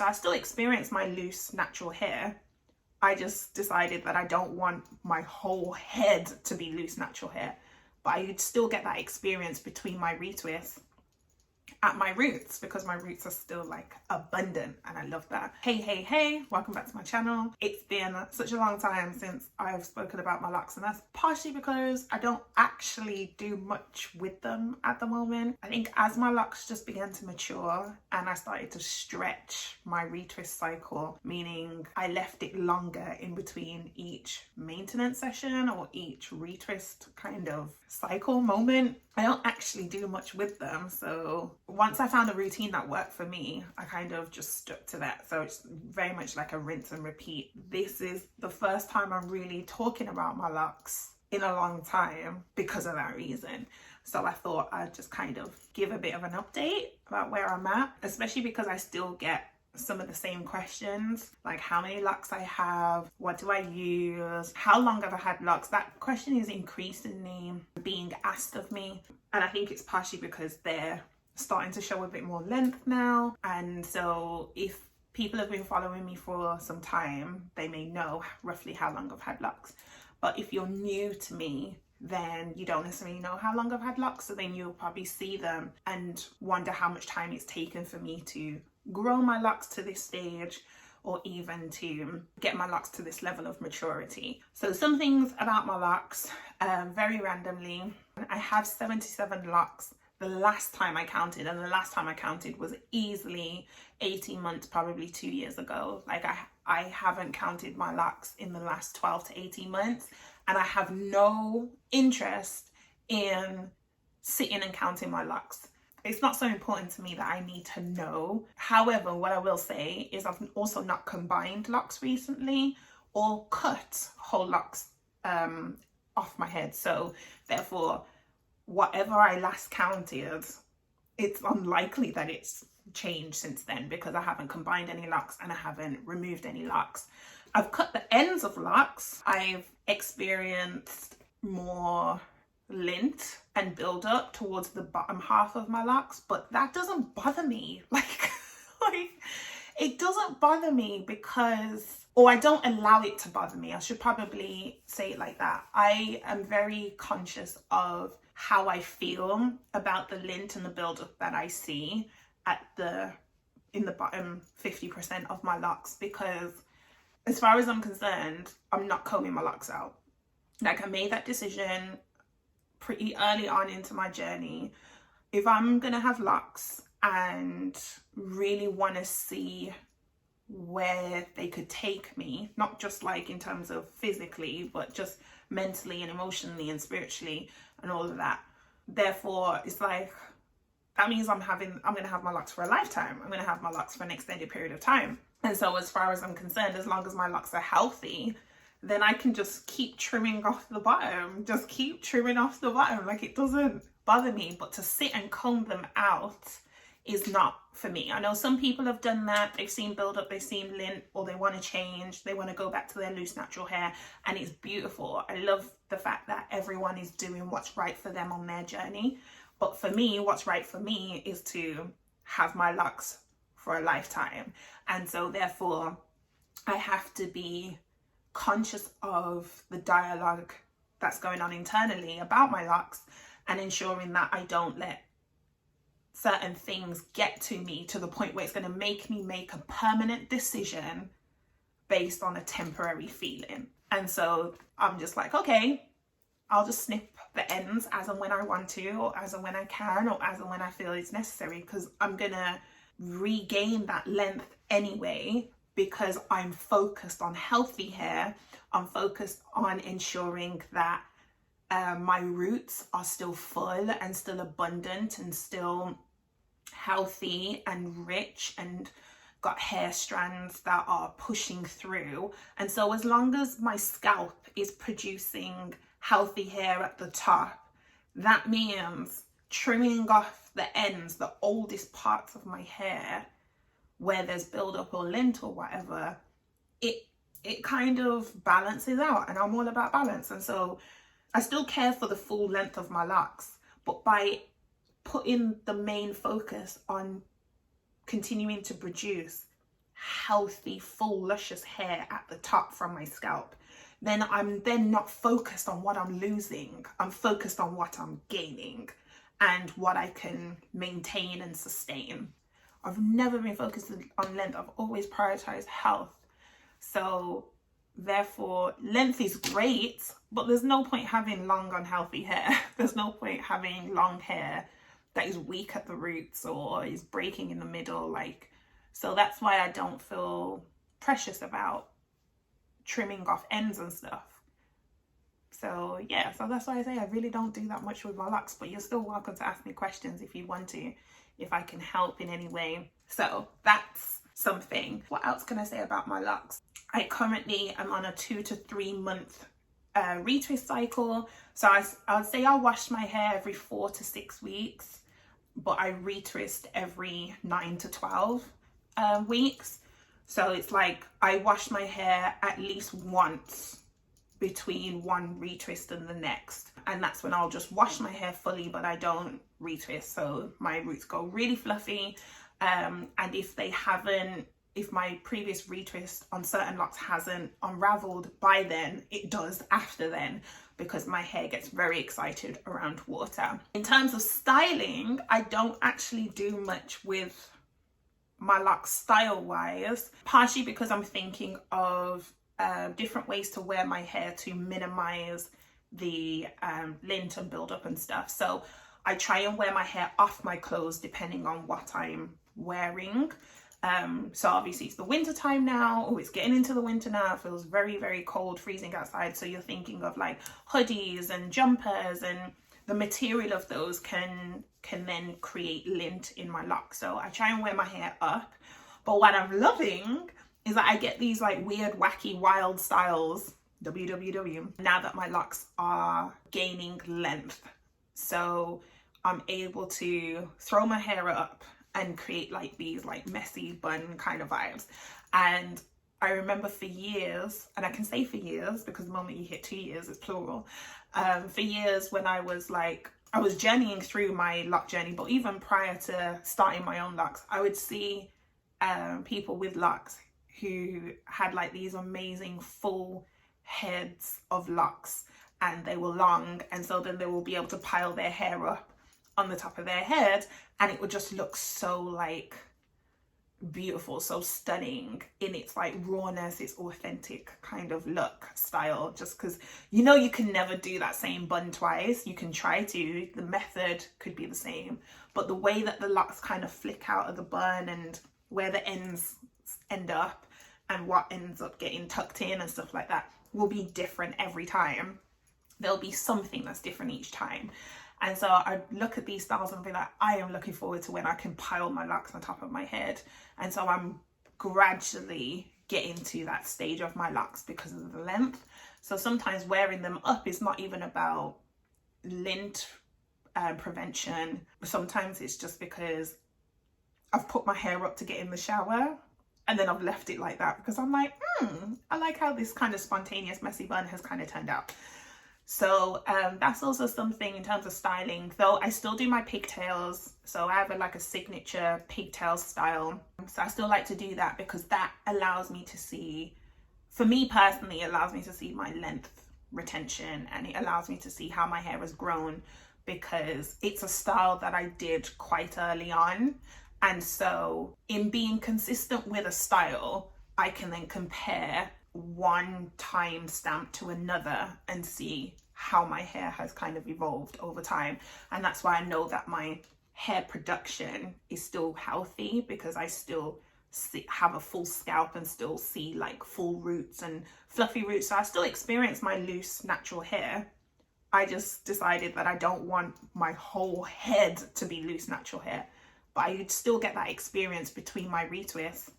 So I still experience my loose natural hair. I just decided that I don't want my whole head to be loose natural hair, but I still get that experience between my retwists at my roots, because my roots are still like abundant, and I love that. Hey, welcome back to my channel. It's been such a long time since I've spoken about my locks, and that's partially because I don't actually do much with them at the moment. I think as my locks just began to mature and I started to stretch my retwist cycle, meaning I left it longer in between each maintenance session or each retwist kind of cycle moment, I don't actually do much with them. So once I found a routine that worked for me, I kind of just stuck to that. So it's very much like a rinse and repeat. This is the first time I'm really talking about my locks in a long time because of that reason. So I thought I'd just kind of give a bit of an update about where I'm at, especially because I still get some of the same questions, like how many locks I have, what do I use, how long have I had locks. That question is increasingly being asked of me, and I think it's partially because they're starting to show a bit more length now. And so if people have been following me for some time, they may know roughly how long I've had locks. But if you're new to me, then you don't necessarily know how long I've had locks, so then you'll probably see them and wonder how much time it's taken for me to grow my locks to this stage, or even to get my locks to this level of maturity. So some things about my locks, very randomly, I have 77 locks the last time I counted, and the last time I counted was easily 18 months, probably 2 years ago. Like I haven't counted my locks in the last 12 to 18 months, and I have no interest in sitting and counting my locks. It's not so important to me that I need to know. However, what I will say is I've also not combined locks recently or cut whole locks off my head. So therefore, whatever I last counted, it's unlikely that it's changed since then, because I haven't combined any locks and I haven't removed any locks. I've cut the ends of locks. I've experienced more lint and build up towards the bottom half of my locks, but that doesn't bother me. Like it doesn't bother me because, or I don't allow it to bother me. I should probably say it like that. I am very conscious of how I feel about the lint and the build up that I see in the bottom 50% of my locks, because as far as I'm concerned, I'm not combing my locks out. Like, I made that decision pretty early on into my journey. If I'm gonna have locks and really want to see where they could take me, not just like in terms of physically, but just mentally and emotionally and spiritually and all of that, therefore it's like, that means I'm gonna have my locks for a lifetime. I'm gonna have my locks for an extended period of time. And so as far as I'm concerned, as long as my locks are healthy, then I can just keep trimming off the bottom, like, it doesn't bother me. But to sit and comb them out is not for me. I know some people have done that. They've seen build up, they've seen lint, or they want to change, they want to go back to their loose natural hair, and it's beautiful. I love the fact that everyone is doing what's right for them on their journey. But for me, what's right for me is to have my locks for a lifetime. And so therefore I have to be conscious of the dialogue that's going on internally about my locks, and ensuring that I don't let certain things get to me to the point where it's going to make me make a permanent decision based on a temporary feeling. And so I'm just like, okay, I'll just snip the ends as and when I want to, or as and when I can, or as and when I feel it's necessary, because I'm gonna regain that length anyway, because I'm focused on healthy hair. I'm focused on ensuring that my roots are still full and still abundant and still healthy and rich and got hair strands that are pushing through. And so as long as my scalp is producing healthy hair at the top, that means trimming off the ends, the oldest parts of my hair where there's buildup or lint or whatever, it kind of balances out, and I'm all about balance. And so I still care for the full length of my locks, but by putting the main focus on continuing to produce healthy, full, luscious hair at the top from my scalp, then I'm then not focused on what I'm losing. I'm focused on what I'm gaining and what I can maintain and sustain. I've never been focused on length. I've always prioritized health. So therefore, length is great, but there's no point having long, unhealthy hair. There's no point having long hair that is weak at the roots or is breaking in the middle. So that's why I don't feel precious about trimming off ends and stuff. So yeah, so that's why I say I really don't do that much with my locks, but you're still welcome to ask me questions if you want to, if I can help in any way. So that's something. What else can I say about my locks? I currently am on a 2 to 3 month retwist cycle. So I would say I wash my hair every 4 to 6 weeks, but I retwist every 9 to 12 weeks. So it's like I wash my hair at least once between one retwist and the next, and that's when I'll just wash my hair fully, but I don't retwist, so my roots go really fluffy. And if my previous retwist on certain locks hasn't unraveled by then, it does after then, because my hair gets very excited around water. In terms of styling, I don't actually do much with my locks style wise, partially because I'm thinking of different ways to wear my hair to minimize the lint and build up and stuff. So I try and wear my hair off my clothes depending on what I'm wearing. So obviously it's the winter time now. Oh, it's getting into the winter now. It feels very, very cold, freezing outside. So you're thinking of like hoodies and jumpers, and the material of those can then create lint in my locks. So I try and wear my hair up. But what I'm loving is that I get these like weird, wacky, wild styles, www, now that my locks are gaining length. So I'm able to throw my hair up and create like these like messy bun kind of vibes. And I remember for years, and I can say for years because the moment you hit 2 years, it's plural. For years when I was journeying through my lock journey, but even prior to starting my own locks, I would see people with locks who had like these amazing full heads of locks, and they were long, and so then they will be able to pile their hair up on the top of their head, and it would just look so like beautiful, so stunning in its like rawness, its authentic kind of look style. Just because you know you can never do that same bun twice. You can try to, the method could be the same, but the way that the locks kind of flick out of the bun and where the ends end up and what ends up getting tucked in and stuff like that will be different every time. There'll be something that's different each time. And so I look at these styles and be like, I am looking forward to when I can pile my locks on top of my head. And so I'm gradually getting to that stage of my locks because of the length. So sometimes wearing them up is not even about lint prevention. Sometimes it's just because I've put my hair up to get in the shower, and then I've left it like that because I'm like, I like how this kind of spontaneous messy bun has kind of turned out. So that's also something in terms of styling, though I still do my pigtails. So I have a signature pigtail style. So I still like to do that because that allows me to see, for me personally, it allows me to see my length retention, and it allows me to see how my hair has grown, because it's a style that I did quite early on. And so in being consistent with a style, I can then compare one time stamp to another and see how my hair has kind of evolved over time. And that's why I know that my hair production is still healthy, because I still have a full scalp and still see like full roots and fluffy roots. So I still experience my loose natural hair. I just decided that I don't want my whole head to be loose natural hair, but I still get that experience between my retwists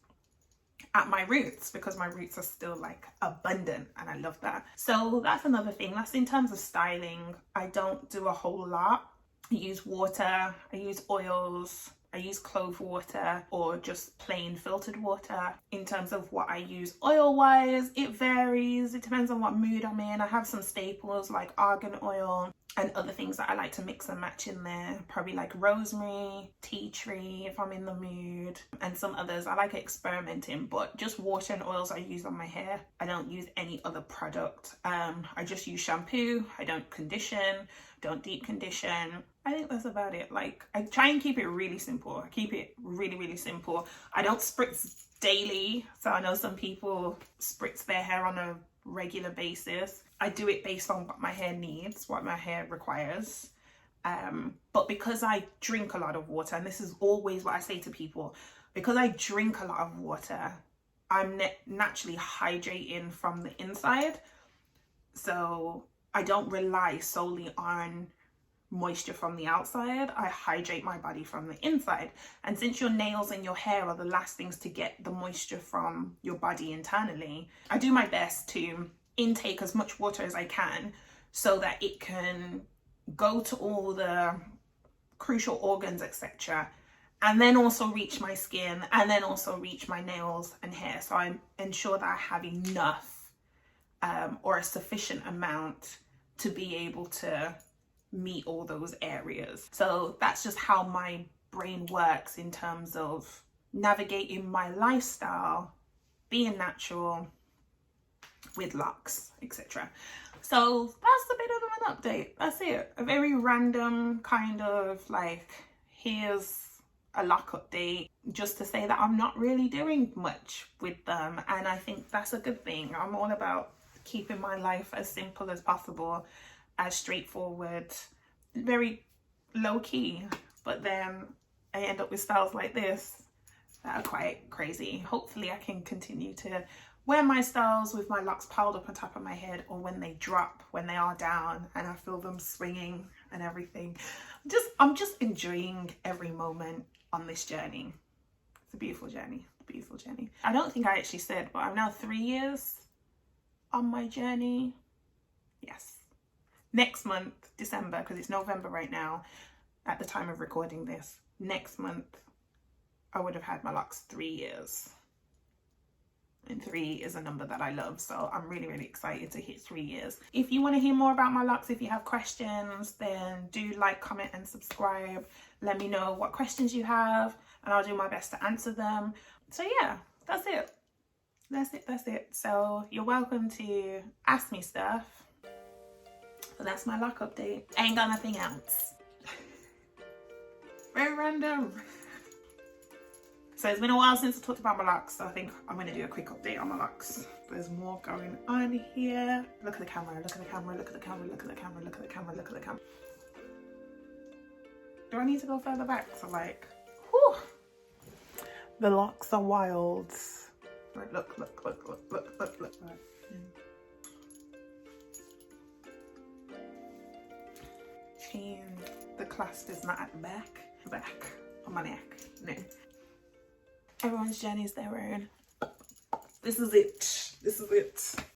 at my roots, because my roots are still like abundant, and I love that. So that's another thing. That's in terms of styling. I don't do a whole lot. I use water, I use oils, I use clove water, or just plain filtered water. In terms of what I use oil wise, it varies. It depends on what mood I'm in. I have some staples like argan oil, And other things that I like to mix and match in there, probably like rosemary, tea tree if I'm in the mood, and some others. I like experimenting, but just water and oils I use on my hair. I don't use any other product. I just use shampoo. I don't condition, don't deep condition. I think that's about it. Like, I try and keep it really simple. I keep it really, really simple. I don't spritz daily. So I know some people spritz their hair on a regular basis. I do it based on what my hair needs, what my hair requires. But because I drink a lot of water, and this is always what I say to people, because I drink a lot of water, I'm naturally hydrating from the inside. So I don't rely solely on moisture from the outside. I hydrate my body from the inside. And since your nails and your hair are the last things to get the moisture from your body internally, I do my best to intake as much water as I can so that it can go to all the crucial organs, etc., and then also reach my skin, and then also reach my nails and hair. So I ensure that I have enough or a sufficient amount to be able to meet all those areas. So that's just how my brain works in terms of navigating my lifestyle, being natural with locks, etc. So that's a bit of an update. That's it. A very random kind of like, here's a lock update, just to say that I'm not really doing much with them. And I think that's a good thing. I'm all about keeping my life as simple as possible, as straightforward, very low key, but then I end up with styles like this that are quite crazy. Hopefully I can continue to wear my styles with my locks piled up on top of my head, or when they drop, when they are down and I feel them swinging and everything. I'm just enjoying every moment on this journey. It's a beautiful journey, beautiful journey. I don't think I actually said, but I'm now 3 years on my journey. Yes. Next month, December, because it's November right now at the time of recording this, next month I would have had my locks 3 years. And 3 is a number that I love, so I'm really, really excited to hit 3 years. If you want to hear more about my locks, if you have questions, then do like, comment and subscribe. Let me know what questions you have and I'll do my best to answer them. So yeah, that's it. That's it. So you're welcome to ask me stuff. So that's my lock update. I ain't got nothing else. Very random. So it's been a while since I talked about my locks, so I think I'm going to do a quick update on my locks. There's more going on here. Look at the camera, look at the camera, look at the camera, look at the camera, look at the camera, look at the camera. Do I need to go further back? So like, whew. The locks are wild. Right, look. Right. Chain, the clasp is not at the back on my neck, no. Everyone's journey is their own. This is it.